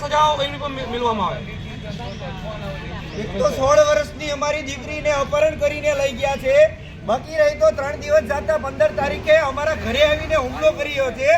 સજાઓ એની પણ મેળવવામાં આવે। એક તો 16 વર્ષની અમારી દીકરીને અપહરણ કરીને લઈ ગયા છે, બાકી રહી તો 3 દિવસ જતા 15 તારીખે અમારા ઘરે આવીને હુમલો કર્યો છે।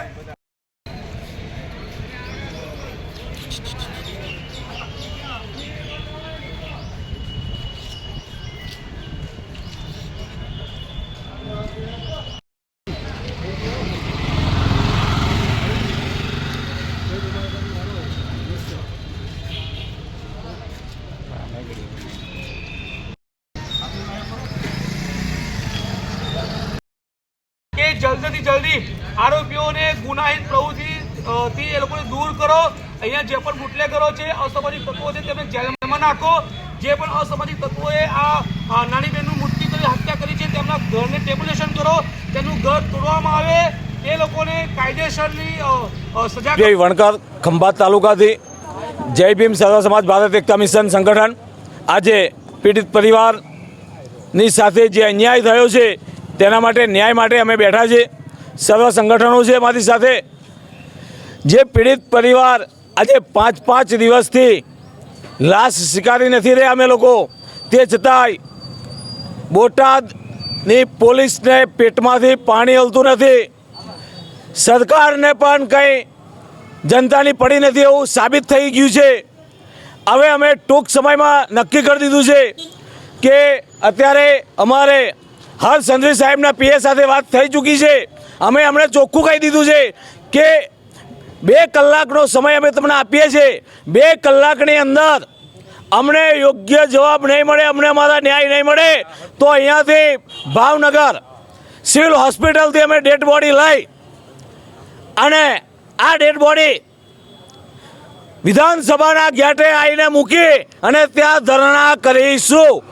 કે જલ્દીથી જલ્દી આરોપીઓને ગુનાહિત પ્રવૃત્તિથી એ લોકોને દૂર કરો। અહીંયા જે પણ બુટલેગરો છે, અસામાજિક તત્વો છે, તેમને જેલમાં નાખો। જે પણ અસામાજિક તત્વોએ આ નાની બહેનનું મૃત્યુ કરી હત્યા કરી છે, તેમના ઘરને ટેબ્યુલેશન કરો, તેનું ઘર તોડવામાં આવે, એ લોકોને કાયદેસરની સજા। જય વણકર, ખંભાત તાલુકાથી જય ભીમ સર્વ સમાજ ભારત એકતા મિશન સંગઠન આજે પીડિત પરિવારની સાથે જે અન્યાય થયો છે તેના માટે ન્યાય માટે અમે બેઠા છીએ। સર્વ સંગઠનો છે અમારી સાથે। જે પીડિત પરિવાર આજે 5 દિવસથી લાશ સ્વીકારી નથી રહ્યા અમે લોકો, તે છતાંય બોટાદની પોલીસને પેટમાંથી પાણી હલતું નથી, સરકારને પણ કંઈ જનતાની પડી નથી એવું સાબિત થઈ ગયું છે। હવે અમે ટૂંક સમયમાં નક્કી કરી દીધું છે કે અત્યારે અમારે હર્ષ સંઘવી સાહેબના પીએ સાથે વાત થઈ ચૂકી છે। અમે અમને ચોખ્ખું કહી દીધું છે કે 2 કલાકનો સમય અમે તમને આપીએ છીએ। 2 કલાકની અંદર અમને યોગ્ય જવાબ નહીં મળે, અમને અમારા ન્યાય નહીં મળે તો અહીંયાથી ભાવનગર સિવિલ હોસ્પિટલથી અમે ડેડ બોડી લઈ અને આ ડેડ બોડી વિધાનસભાના ગેટે આવીને મૂકી અને ત્યાં ધરણા કરીશું।